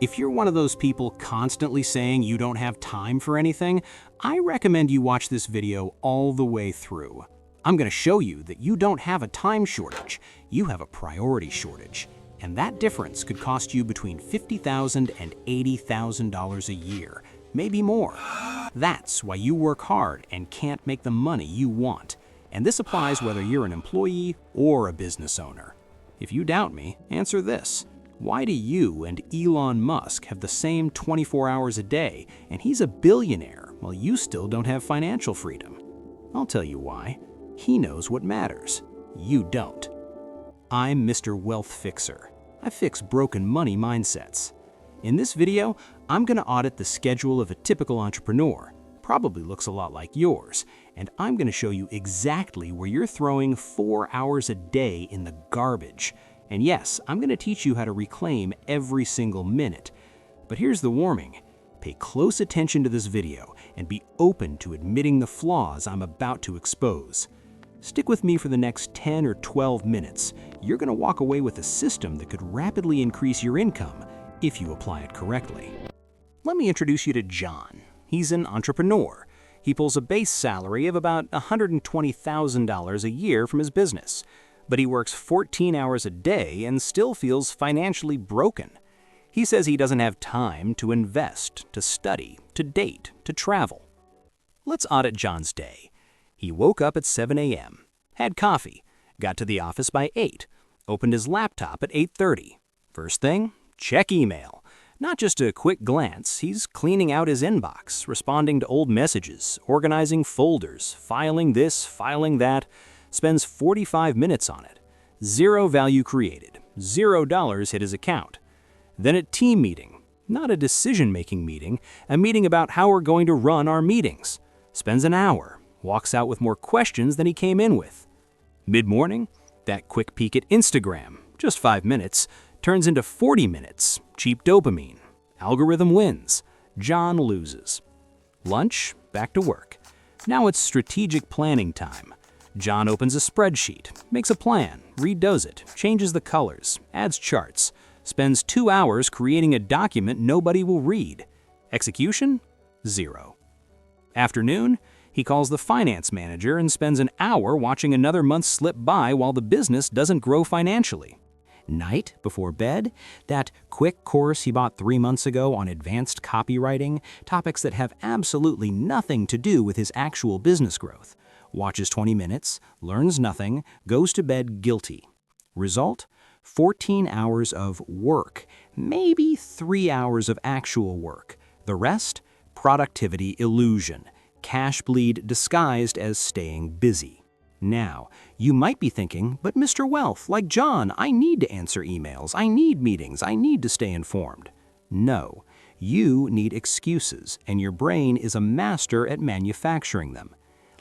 If you're one of those people constantly saying you don't have time for anything, I recommend you watch this video all the way through. I'm going to show you that you don't have a time shortage, you have a priority shortage. And that difference could cost you between $50,000 and $80,000 a year, maybe more. That's why you work hard and can't make the money you want. And this applies whether you're an employee or a business owner. If you doubt me, answer this. Why do you and Elon Musk have the same 24 hours a day and he's a billionaire while you still don't have financial freedom? I'll tell you why. He knows what matters. You don't. I'm Mr. Wealth Fixer. I fix broken money mindsets. In this video, I'm going to audit the schedule of a typical entrepreneur. Probably looks a lot like yours. And I'm going to show you exactly where you're throwing 4 hours a day in the garbage. And yes, I'm going to teach you how to reclaim every single minute. But here's the warning. Pay close attention to this video and be open to admitting the flaws I'm about to expose. Stick with me for the next 10 or 12 minutes. You're going to walk away with a system that could rapidly increase your income if you apply it correctly. Let me introduce you to John. He's an entrepreneur. He pulls a base salary of about $120,000 a year from his business. But he works 14 hours a day and still feels financially broken. He says he doesn't have time to invest, to study, to date, to travel. Let's audit John's day. He woke up at 7 a.m., had coffee, got to the office by 8, opened his laptop at 8:30. First thing, check email. Not just a quick glance, he's cleaning out his inbox, responding to old messages, organizing folders, filing this, filing that. Spends 45 minutes on it. Zero value created. $0 hit his account. Then at team meeting, not a decision-making meeting, a meeting about how we're going to run our meetings. Spends an hour, walks out with more questions than he came in with. Mid-morning, that quick peek at Instagram, just 5 minutes, turns into 40 minutes. Cheap dopamine. Algorithm wins. John loses. Lunch, back to work. Now it's strategic planning time. John opens a spreadsheet, makes a plan, redoes it, changes the colors, adds charts, spends 2 hours creating a document nobody will read. Execution? 0. Afternoon, he calls the finance manager and spends an hour watching another month slip by while the business doesn't grow financially. Night, before bed, that quick course he bought 3 months ago on advanced copywriting, topics that have absolutely nothing to do with his actual business growth. Watches 20 minutes, learns nothing, goes to bed guilty. Result? 14 hours of work, maybe 3 hours of actual work. The rest? Productivity illusion. Cash bleed disguised as staying busy. Now, you might be thinking, but Mr. Wealth, like John, I need to answer emails, I need meetings, I need to stay informed. No, you need excuses, and your brain is a master at manufacturing them.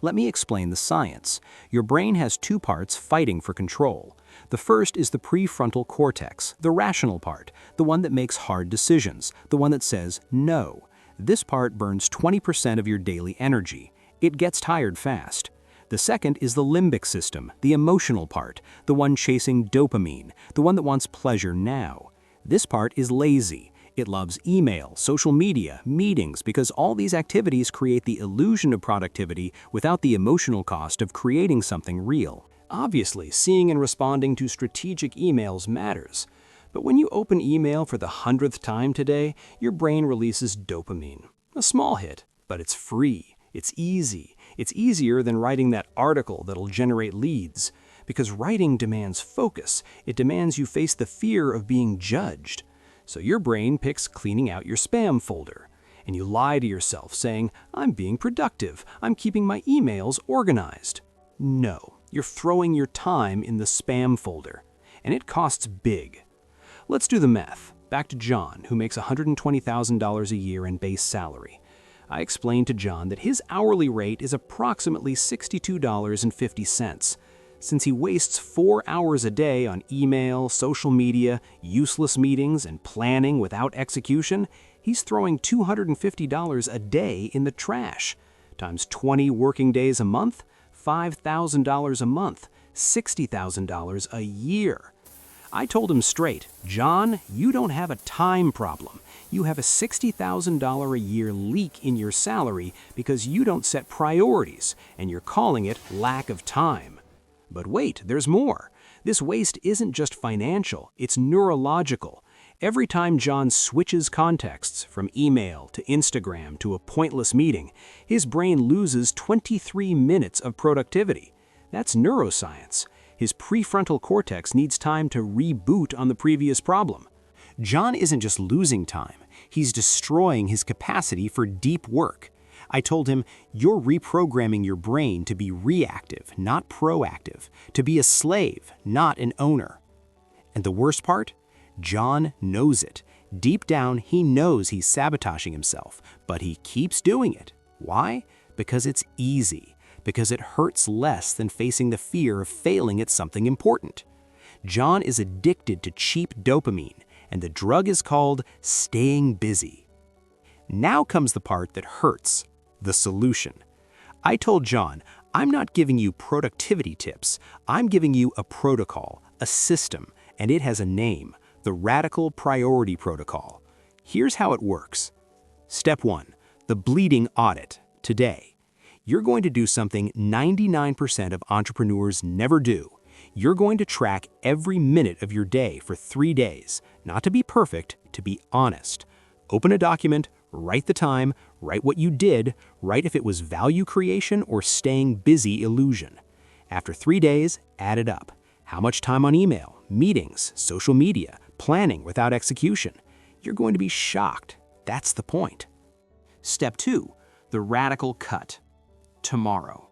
Let me explain the science. Your brain has 2 parts fighting for control. The first is the prefrontal cortex, the rational part, the one that makes hard decisions, the one that says no. This part burns 20% of your daily energy. It gets tired fast. The second is the limbic system, the emotional part, the one chasing dopamine, the one that wants pleasure now. This part is lazy. It loves email, social media, meetings, because all these activities create the illusion of productivity without the emotional cost of creating something real. Obviously, seeing and responding to strategic emails matters. But when you open email for the 100th time today, your brain releases dopamine. A small hit, but it's free. It's easy. It's easier than writing that article that'll generate leads. Because writing demands focus. It demands you face the fear of being judged. So your brain picks cleaning out your spam folder. And you lie to yourself saying, I'm being productive. I'm keeping my emails organized. No, you're throwing your time in the spam folder. And it costs big. Let's do the math. Back to John, who makes $120,000 a year in base salary. I explained to John that his hourly rate is approximately $62.50. Since he wastes 4 hours a day on email, social media, useless meetings, and planning without execution, he's throwing $250 a day in the trash. Times 20 working days a month, $5,000 a month, $60,000 a year. I told him straight, John, you don't have a time problem. You have a $60,000 a year leak in your salary because you don't set priorities, and you're calling it lack of time. But wait, there's more. This waste isn't just financial, it's neurological. Every time John switches contexts from email to Instagram to a pointless meeting, his brain loses 23 minutes of productivity. That's neuroscience. His prefrontal cortex needs time to reboot on the previous problem. John isn't just losing time, he's destroying his capacity for deep work. I told him, you're reprogramming your brain to be reactive, not proactive, to be a slave, not an owner. And the worst part? John knows it. Deep down, he knows he's sabotaging himself, but he keeps doing it. Why? Because it's easy. Because it hurts less than facing the fear of failing at something important. John is addicted to cheap dopamine, and the drug is called staying busy. Now comes the part that hurts, the solution. I told John, I'm not giving you productivity tips. I'm giving you a protocol, a system, and it has a name, the Radical Priority Protocol. Here's how it works. Step 1, the bleeding audit. Today, you're going to do something 99% of entrepreneurs never do. You're going to track every minute of your day for 3 days, not to be perfect, to be honest. Open a document, write the time, write what you did, write if it was value creation or staying busy illusion. After 3 days, add it up. How much time on email, meetings, social media, planning without execution? You're going to be shocked. That's the point. Step 2, the radical cut. Tomorrow.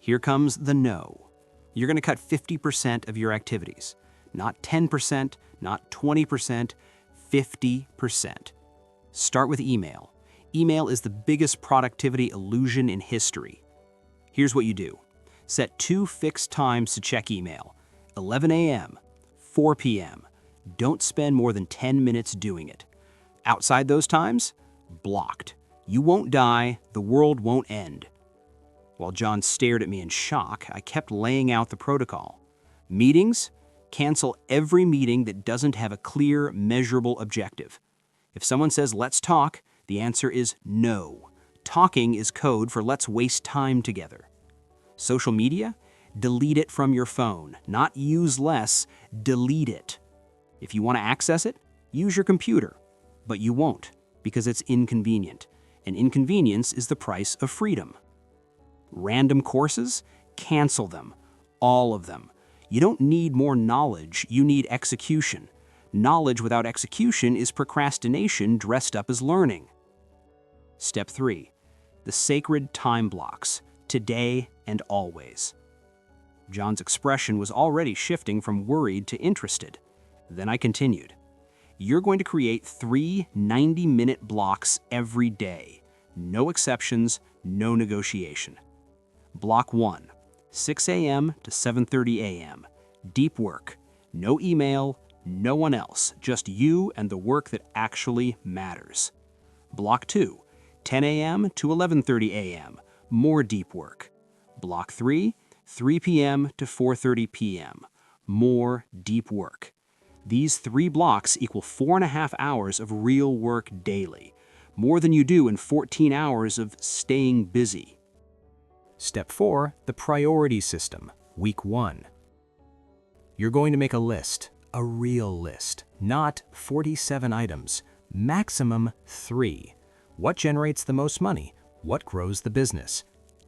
Here comes the no. You're going to cut 50% of your activities. Not 10%, not 20%, 50%. Start with email. Email is the biggest productivity illusion in history. Here's what you do. Set 2 fixed times to check email. 11 a.m., 4 p.m. Don't spend more than 10 minutes doing it. Outside those times, blocked. You won't die, the world won't end. While John stared at me in shock, I kept laying out the protocol. Meetings? Cancel every meeting that doesn't have a clear, measurable objective. If someone says, let's talk, the answer is no. Talking is code for let's waste time together. Social media? Delete it from your phone. Not use less, delete it. If you want to access it, use your computer. But you won't, because it's inconvenient. And inconvenience is the price of freedom. Random courses? Cancel them. All of them. You don't need more knowledge, you need execution. Knowledge without execution is procrastination dressed up as learning. Step 3, the sacred time blocks, today and always. John's expression was already shifting from worried to interested. Then I continued. You're going to create 3 90-minute blocks every day. No exceptions, no negotiation. Block 1, 6 a.m. to 7:30 a.m. Deep work. No email, no one else, just you and the work that actually matters. Block 2, 10 a.m. to 11:30 a.m. More deep work. Block 3, 3 p.m. to 4:30 p.m. More deep work. These 3 blocks equal 4.5 hours of real work daily, more than you do in 14 hours of staying busy. Step 4, the priority system, week 1. You're going to make a list, a real list, not 47 items, maximum 3. What generates the most money? What grows the business?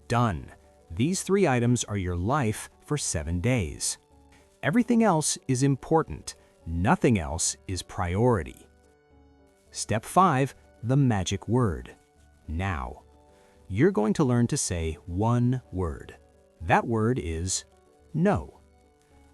Done. These 3 items are your life for 7 days. Everything else is important. Nothing else is priority. Step 5, the magic word. Now. You're going to learn to say one word. That word is no.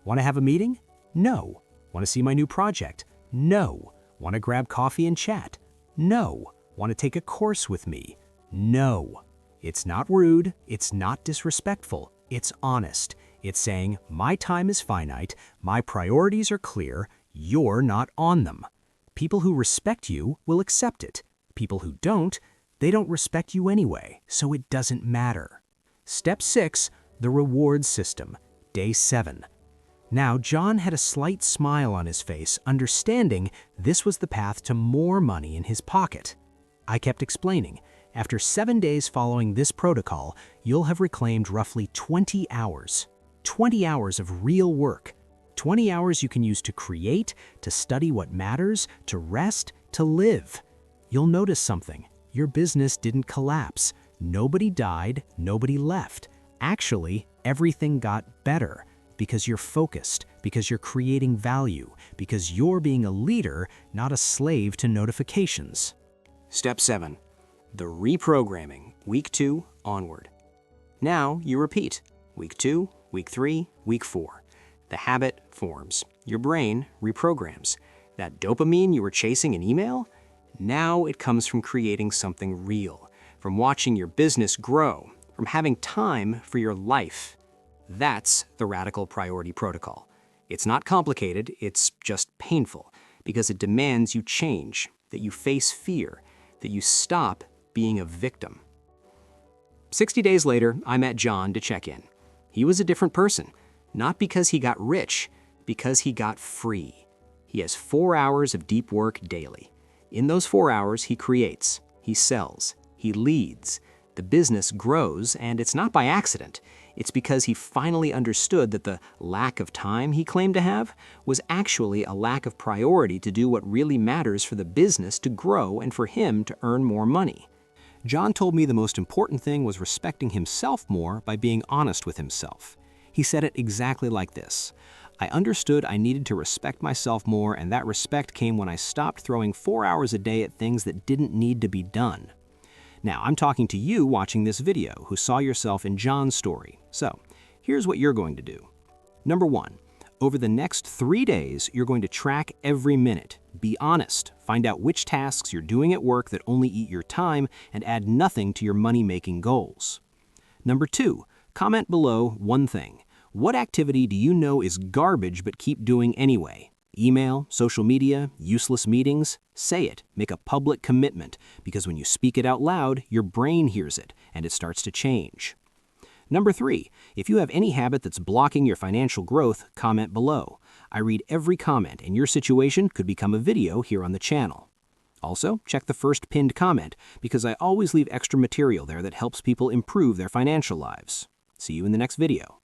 Want to have a meeting? No. Want to see my new project? No. Want to grab coffee and chat? No. Want to take a course with me? No. It's not rude. It's not disrespectful. It's honest. It's saying, my time is finite. My priorities are clear. You're not on them. People who respect you will accept it. People who don't, they don't respect you anyway, so it doesn't matter. Step 6, the reward system, day 7. Now, John had a slight smile on his face, understanding this was the path to more money in his pocket. I kept explaining, after 7 days following this protocol, you'll have reclaimed roughly 20 hours. 20 hours of real work. 20 hours you can use to create, to study what matters, to rest, to live. You'll notice something. Your business didn't collapse. Nobody died, nobody left. Actually, everything got better because you're focused, because you're creating value, because you're being a leader, not a slave to notifications. Step 7. The reprogramming, week 2 onward. Now you repeat. Week 2, week 3, week 4. The habit forms. Your brain reprograms. That dopamine you were chasing in email? Now it comes from creating something real, from watching your business grow, from having time for your life. That's the radical priority protocol. It's not complicated, it's just painful, because it demands you change, that you face fear, that you stop being a victim. 60 days later, I met John to check in. He was a different person, not because he got rich, because he got free. He has 4 hours of deep work daily. In those 4 hours, he creates, he sells, he leads. The business grows, and it's not by accident. It's because he finally understood that the lack of time he claimed to have was actually a lack of priority to do what really matters for the business to grow and for him to earn more money. John told me the most important thing was respecting himself more by being honest with himself. He said it exactly like this. I understood I needed to respect myself more, and that respect came when I stopped throwing 4 hours a day at things that didn't need to be done. Now, I'm talking to you watching this video who saw yourself in John's story. So, here's what you're going to do. Number 1, over the next 3 days, you're going to track every minute. Be honest. Find out which tasks you're doing at work that only eat your time and add nothing to your money-making goals. Number 2, comment below one thing. What activity do you know is garbage but keep doing anyway? Email, social media, useless meetings? Say it. Make a public commitment, because when you speak it out loud, your brain hears it, and it starts to change. Number 3, if you have any habit that's blocking your financial growth, comment below. I read every comment, and your situation could become a video here on the channel. Also, check the first pinned comment, because I always leave extra material there that helps people improve their financial lives. See you in the next video.